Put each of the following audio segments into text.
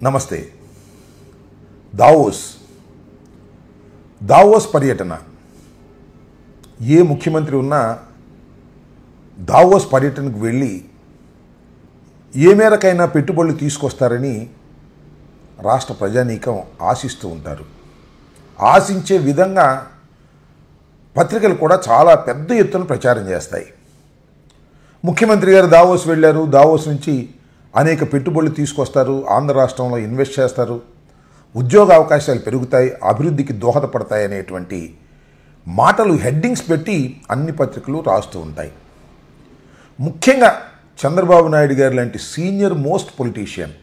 నమస్తే. దావోస్ పర్యటన. ఏ ముఖ్యమంత్రి ఉన్నా దావోస్ పర్యటనకు వెళ్ళి ఏ మేరకైనా పెట్టుబడులు తీసుకొస్తారని రాష్ట్ర ప్రజానీకం ఆశిస్తూ ఉంటారు. ఆశించే విధంగా పత్రికలు కూడా చాలా పెద్ద ఎత్తున ప్రచారం చేస్తాయి. ముఖ్యమంత్రి గారు దావోస్ వెళ్ళారు, దావోస్ నుంచి అనేక పెట్టుబడులు తీసుకొస్తారు, ఆంధ్ర రాష్ట్రంలో ఇన్వెస్ట్ చేస్తారు, ఉద్యోగ అవకాశాలు పెరుగుతాయి, అభివృద్ధికి దోహదపడతాయి అనేటువంటి మాటలు హెడ్డింగ్స్ పెట్టి అన్ని పత్రికలు రాస్తూ ఉంటాయి. ముఖ్యంగా చంద్రబాబు నాయుడు గారు లాంటి సీనియర్ మోస్ట్ పొలిటీషియన్,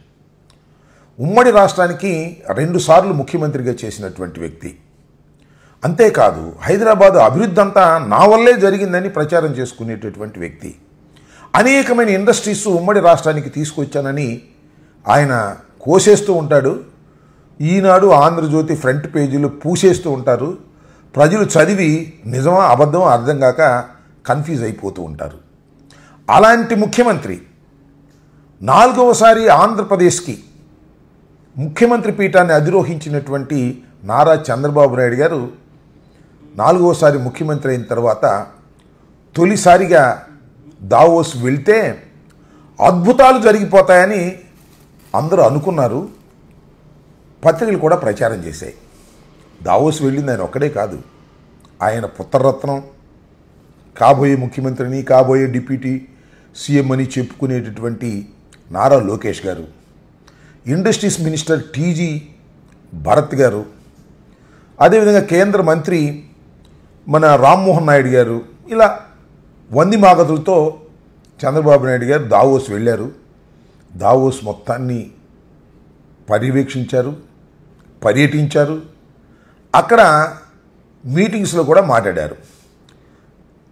ఉమ్మడి రాష్ట్రానికి 2 సార్లు ముఖ్యమంత్రిగా చేసినటువంటి వ్యక్తి, అంతేకాదు హైదరాబాదు అభివృద్ధి అంతా నా వల్లే జరిగిందని ప్రచారం చేసుకునేటటువంటి వ్యక్తి, అనేకమైన ఇండస్ట్రీస్ ఉమ్మడి రాష్ట్రానికి తీసుకొచ్చానని ఆయన కోసేస్తూ ఉంటాడు. ఈనాడు, ఆంధ్రజ్యోతి ఫ్రంట్ పేజీలో పూసేస్తూ ఉంటారు. ప్రజలు చదివి నిజమా అబద్ధమా అర్థం కాక కన్ఫ్యూజ్ అయిపోతూ ఉంటారు. అలాంటి ముఖ్యమంత్రి 4వసారి ఆంధ్రప్రదేశ్కి ముఖ్యమంత్రి పీఠాన్ని అధిరోహించినటువంటి నారా చంద్రబాబు నాయుడు గారు 4వసారి ముఖ్యమంత్రి అయిన తర్వాత తొలిసారిగా దావోస్ వెళ్తే అద్భుతాలు జరిగిపోతాయని అందరూ అనుకున్నారు. పత్రికలు కూడా ప్రచారం చేశాయి. దావోస్ వెళ్ళింది ఆయన ఒక్కడే కాదు, ఆయన పుత్రరత్నం, కాబోయే ముఖ్యమంత్రిని, కాబోయే డిప్యూటీ సీఎం అని చెప్పుకునేటటువంటి నారా లోకేష్ గారు, ఇండస్ట్రీస్ మినిస్టర్ టీజీ భరత్ గారు, అదేవిధంగా కేంద్ర మంత్రి మన రామ్మోహన్ నాయుడు గారు, ఇలా వంది మాగతులతో చంద్రబాబు నాయుడు గారు దావోస్ వెళ్ళారు. దావోస్ మొత్తాన్ని పర్యవేక్షించారు, పర్యటించారు. అక్కడ మీటింగ్స్లో కూడా మాట్లాడారు.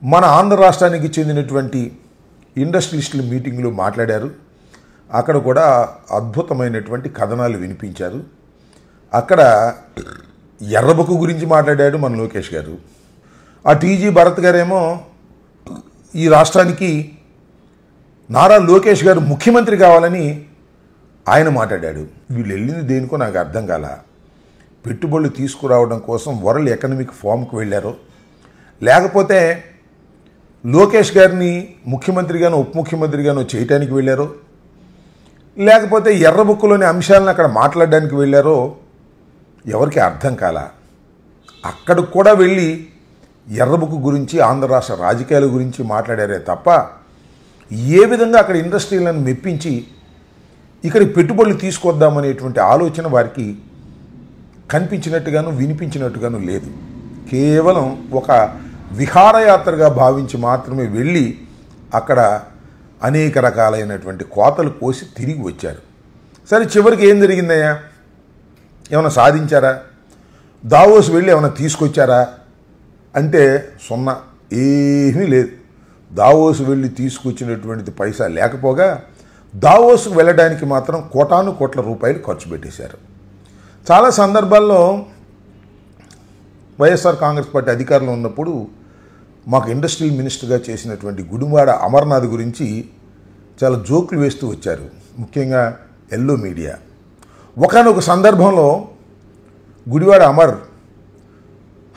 మన ఆంధ్ర రాష్ట్రానికి చెందినటువంటి ఇండస్ట్రియలిస్టుల మీటింగ్లో మాట్లాడారు. అక్కడ కూడా అద్భుతమైనటువంటి కథనాలు వినిపించారు. అక్కడ ఎర్రబొక్కు గురించి మాట్లాడాడు మన లోకేష్ గారు. ఆ టీజీ భరత్ గారేమో ఈ రాష్ట్రానికి నారా లోకేష్ గారు ముఖ్యమంత్రి కావాలని ఆయన మాట్లాడాడు. వీళ్ళు వెళ్ళింది దేనికో నాకు అర్థం కాల. పెట్టుబడులు తీసుకురావడం కోసం వరల్డ్ ఎకనామిక్ ఫోరంకి వెళ్ళారో, లేకపోతే లోకేష్ గారిని ముఖ్యమంత్రిగానో ఉప ముఖ్యమంత్రిగానో చేయటానికి వెళ్ళారో, లేకపోతే ఎర్రబుక్కులోని అంశాలను అక్కడ మాట్లాడడానికి వెళ్ళారో ఎవరికి అర్థం కాల. అక్కడికి కూడా వెళ్ళి ఎర్రబుక్కు గురించి, ఆంధ్ర రాష్ట్ర రాజకీయాల గురించి మాట్లాడారే తప్ప ఏ విధంగా అక్కడ ఇండస్ట్రీలను మెప్పించి ఇక్కడ పెట్టుబడులు తీసుకొద్దామనేటువంటి ఆలోచన వారికి కనిపించినట్టుగాను వినిపించినట్టుగాను లేదు. కేవలం ఒక విహారయాత్రగా భావించి మాత్రమే వెళ్ళి అక్కడ అనేక రకాలైనటువంటి కోతలు కోసి తిరిగి వచ్చారు. సరే, చివరికి ఏం జరిగిందయ్యా? ఏమైనా సాధించారా? దావోస్ వెళ్ళి ఏమైనా తీసుకొచ్చారా అంటే సున్నా, ఏమీ లేదు. దావోస్ వెళ్ళి తీసుకొచ్చినటువంటిది పైసా లేకపోగా దావోస్కు వెళ్ళడానికి మాత్రం కోటాను కోట్ల రూపాయలు ఖర్చు పెట్టేశారు. చాలా సందర్భాల్లో వైఎస్ఆర్ కాంగ్రెస్ పార్టీ అధికారంలో ఉన్నప్పుడు మాకు ఇండస్ట్రియల్ మినిస్టర్గా చేసినటువంటి గుడివాడ అమర్నాథ్ గురించి చాలా జోకులు వేస్తూ వచ్చారు, ముఖ్యంగా ఎల్లో మీడియా. ఒకానొక సందర్భంలో గుడివాడ అమర్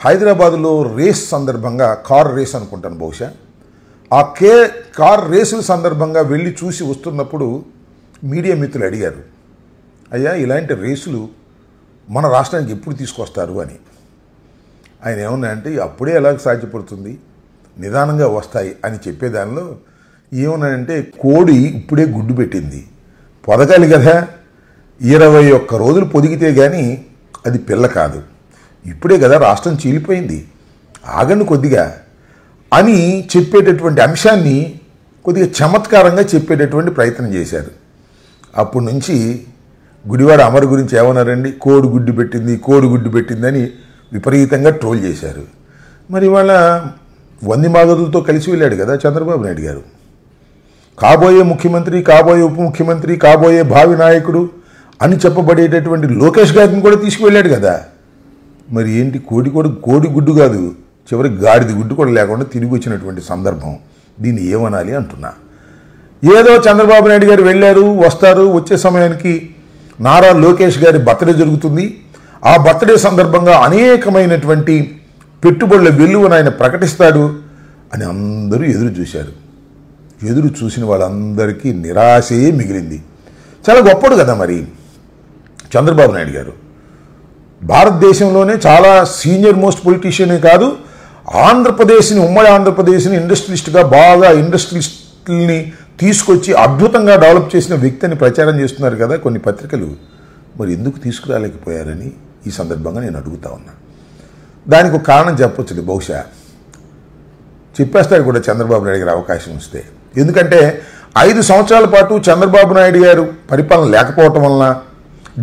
హైదరాబాదులో రేస్ సందర్భంగా, కార్ రేస్ అనుకుంటాను బహుశా, ఆ కార్ రేసుల సందర్భంగా వెళ్ళి చూసి వస్తున్నప్పుడు మీడియా మిత్రులు అడిగారు, అయ్యా ఇలాంటి రేసులు మన రాష్ట్రానికి ఎప్పుడు తీసుకొస్తారు అని. ఆయన ఏమన్నాయంటే, అప్పుడే ఎలాగ సాధ్యపడుతుంది, నిదానంగా వస్తాయి అని చెప్పేదానిలో ఏమన్నాయంటే, కోడి ఇప్పుడే గుడ్డు పెట్టింది, పొదగాలి కదా, 21 రోజులు పొదిగితే కానీ అది పిల్ల కాదు, ఇప్పుడే కదా రాష్ట్రం చీలిపోయింది, ఆగండి కొద్దిగా అని చెప్పేటటువంటి అంశాన్ని కొద్దిగా చమత్కారంగా చెప్పేటటువంటి ప్రయత్నం చేశారు. అప్పటి నుంచి గుడివాడ అమర్ గురించి ఏమన్నారండి, కోడి గుడ్డు పెట్టింది, కోడి గుడ్డు పెట్టిందని విపరీతంగా ట్రోల్ చేశారు. మరి వాళ్ళ వంది మాగదులతో కలిసి వెళ్ళాడు కదా చంద్రబాబు నాయుడు గారు. కాబోయే ముఖ్యమంత్రి, కాబోయే ఉప ముఖ్యమంత్రి, కాబోయే భావి నాయకుడు అని చెప్పబడేటటువంటి లోకేష్ గారిని కూడా తీసుకువెళ్ళాడు కదా. మరి ఏంటి, కోడి గుడ్డు కాదు, చివరికి గాడిది గుడ్డు కూడా లేకుండా తిరిగి వచ్చినటువంటి సందర్భం, దీన్ని ఏమనాలి అంటున్నా. ఏదో చంద్రబాబు నాయుడు గారు వెళ్ళారు, వస్తారు, వచ్చే సమయానికి నారా లోకేష్ గారి బర్త్డే జరుగుతుంది. ఆ బర్త్డే సందర్భంగా అనేకమైనటువంటి పెట్టుబడుల వెలువను ఆయన ప్రకటిస్తాడు అని అందరూ ఎదురు చూశారు. ఎదురు చూసిన వాళ్ళందరికీ నిరాశే మిగిలింది. చాలా గొప్పడు కదా మరి చంద్రబాబు నాయుడు గారు. భారతదేశంలోనే చాలా సీనియర్ మోస్ట్ పొలిటీషియనే కాదు, ఆంధ్రప్రదేశ్ని, ఉమ్మడి ఆంధ్రప్రదేశ్ని ఇండస్ట్రియలిస్ట్గా బాగా ఇండస్ట్రియలిస్టుల్ని తీసుకొచ్చి అద్భుతంగా డెవలప్ చేసిన వ్యక్తి అని ప్రచారం చేస్తున్నారు కదా కొన్ని పత్రికలు. మరి ఎందుకు తీసుకురాలేకపోయారని ఈ సందర్భంగా నేను అడుగుతా ఉన్నా. దానికి ఒక కారణం చెప్పొచ్చు, బహుశా చెప్పేస్తాడు కూడా చంద్రబాబు నాయుడు గారు అవకాశం వస్తే. ఎందుకంటే 5 సంవత్సరాల పాటు చంద్రబాబు నాయుడు గారు పరిపాలన లేకపోవటం వలన,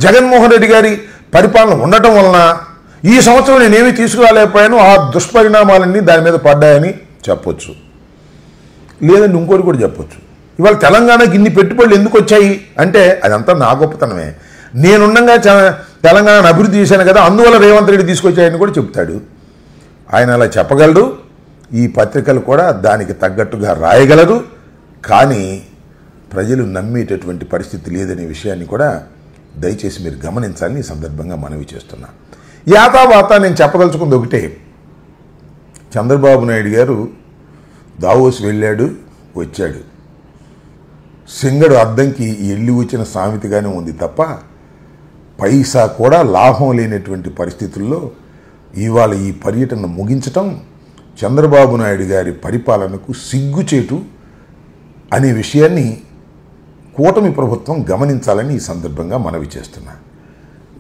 జగన్మోహన్ రెడ్డి గారి పరిపాలన ఉండటం వలన ఈ సంవత్సరం నేనేమీ తీసుకురాలేకపోయాను, ఆ దుష్పరిణామాలన్నీ దాని మీద పడ్డాయని చెప్పొచ్చు. లేదంటే ఇంకోటి కూడా చెప్పొచ్చు, ఇవాళ తెలంగాణకి ఇన్ని పెట్టుబడులు ఎందుకు వచ్చాయి అంటే అదంతా నా గొప్పతనమే, నేనుండగా తెలంగాణను అభివృద్ధి చేశాను కదా, అందువల్ల రేవంత్ రెడ్డి తీసుకొచ్చాయని కూడా చెప్తాడు. ఆయన అలా చెప్పగలడు, ఈ పత్రికలు కూడా దానికి తగ్గట్టుగా రాయగలరు. కానీ ప్రజలు నమ్మేటటువంటి పరిస్థితి లేదనే విషయాన్ని కూడా దయచేసి మీరు గమనించాలని ఈ సందర్భంగా మనవి చేస్తున్నా. యాతావాత నేను చెప్పదలుచుకుంది ఒకటే, చంద్రబాబు నాయుడు గారు దావోస్ వెళ్ళాడు, వచ్చాడు. సింగడు అద్దంకి ఎల్లి వచ్చిన సామెతగానే ఉంది తప్ప పైసా కూడా లాభం లేనటువంటి పరిస్థితుల్లో ఇవాళ ఈ పర్యటన ముగించటం చంద్రబాబు నాయుడు గారి పరిపాలనకు సిగ్గుచేటు అనే విషయాన్ని కూటమి ప్రభుత్వం గమనించాలని ఈ సందర్భంగా మనవి చేస్తున్నా.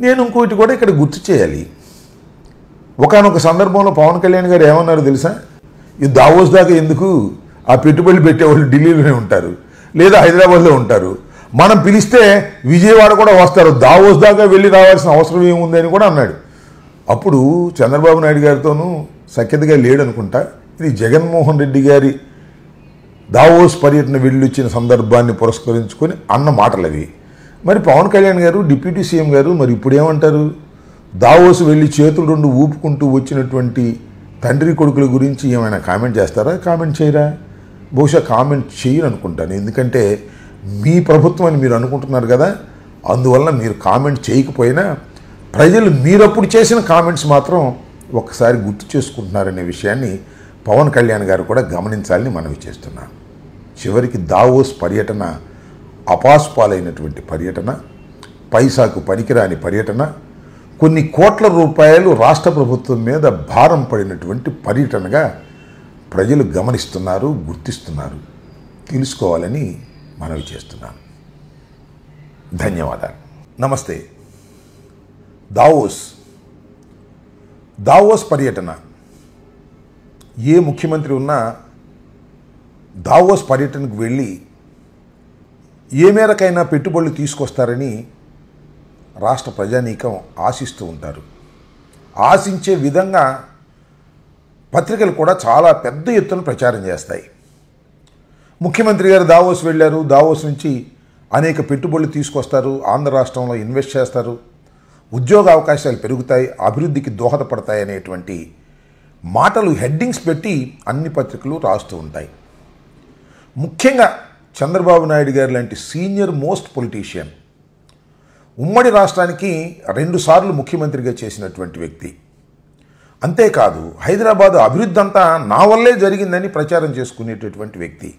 నేను ఇంకోటి కూడా ఇక్కడ గుర్తు చేయాలి. ఒకానొక సందర్భంలో పవన్ కళ్యాణ్ గారు ఏమన్నారో తెలుసా, ఈ దావోస్ దాకా ఎందుకు, ఆ పెట్టుబడులు పెట్టేవాళ్ళు ఢిల్లీలోనే ఉంటారు లేదా హైదరాబాద్లో ఉంటారు, మనం పిలిస్తే విజయవాడ కూడా వస్తారు, దావోస్ దాకా వెళ్ళి రావాల్సిన అవసరం ఏముంది అని కూడా అన్నాడు. అప్పుడు చంద్రబాబు నాయుడు గారితోనూ సఖ్యతగా లేడనుకుంటా. ఇది జగన్మోహన్ రెడ్డి గారి దావోస్ పర్యటన వెళ్ళొచ్చిన సందర్భాన్ని పురస్కరించుకొని అన్న మాటలు అవి. మరి పవన్ కళ్యాణ్ గారు, డిప్యూటీ సీఎం గారు మరి ఇప్పుడు ఏమంటారు, దావోస్ వెళ్ళి చేతులు 2 ఊపుకుంటూ వచ్చినటువంటి తండ్రి కొడుకుల గురించి ఏమైనా కామెంట్ చేస్తారా, కామెంట్ చేయరా? బహుశా కామెంట్ చేయరు అనుకుంటాను. ఎందుకంటే మీ ప్రభుత్వం అని మీరు అనుకుంటున్నారు కదా, అందువల్ల మీరు కామెంట్ చేయకపోయినా ప్రజలు మీరప్పుడు చేసిన కామెంట్స్ మాత్రం ఒక్కసారి గుర్తు చేసుకుంటున్నారనే విషయాన్ని పవన్ కళ్యాణ్ గారు కూడా గమనించాలని మనవి చేస్తున్నాను. చివరికి దావోస్ పర్యటన అపాస్పాలైనటువంటి పర్యటన, పైసాకు పనికిరాని పర్యటన, కొన్ని కోట్ల రూపాయలు రాష్ట్ర ప్రభుత్వం మీద భారం పడినటువంటి పర్యటనగా ప్రజలు గమనిస్తున్నారు, గుర్తిస్తున్నారు. తెలుసుకోవాలని మనవి చేస్తున్నాను. ధన్యవాదాలు. నమస్తే. దావోస్ పర్యటన, ఏ ముఖ్యమంత్రి ఉన్నా దావోస్ పర్యటనకు వెళ్ళి ఏ మేరకైనా పెట్టుబడులు తీసుకొస్తారని రాష్ట్ర ప్రజానీకం ఆశిస్తూ ఉంటారు. ఆశించే విధంగా పత్రికలు కూడా చాలా పెద్ద ఎత్తున ప్రచారం చేస్తాయి. ముఖ్యమంత్రి గారు దావోస్ వెళ్ళారు, దావోస్ నుంచి అనేక పెట్టుబడులు తీసుకొస్తారు, ఆంధ్ర రాష్ట్రంలో ఇన్వెస్ట్ చేస్తారు, ఉద్యోగ అవకాశాలు పెరుగుతాయి, అభివృద్ధికి దోహదపడతాయి అనేటువంటి మాటలు హెడ్డింగ్స్ పెట్టి అన్ని పత్రికలు రాస్తూ ఉంటాయి. ముఖ్యంగా చంద్రబాబు నాయుడు గారు లాంటి సీనియర్ మోస్ట్ పొలిటీషియన్, ఉమ్మడి రాష్ట్రానికి 2 సార్లు ముఖ్యమంత్రిగా చేసినటువంటి వ్యక్తి, అంతేకాదు హైదరాబాదు అభివృద్ధి అంతా నా వల్లే జరిగిందని ప్రచారం చేసుకునేటటువంటి వ్యక్తి,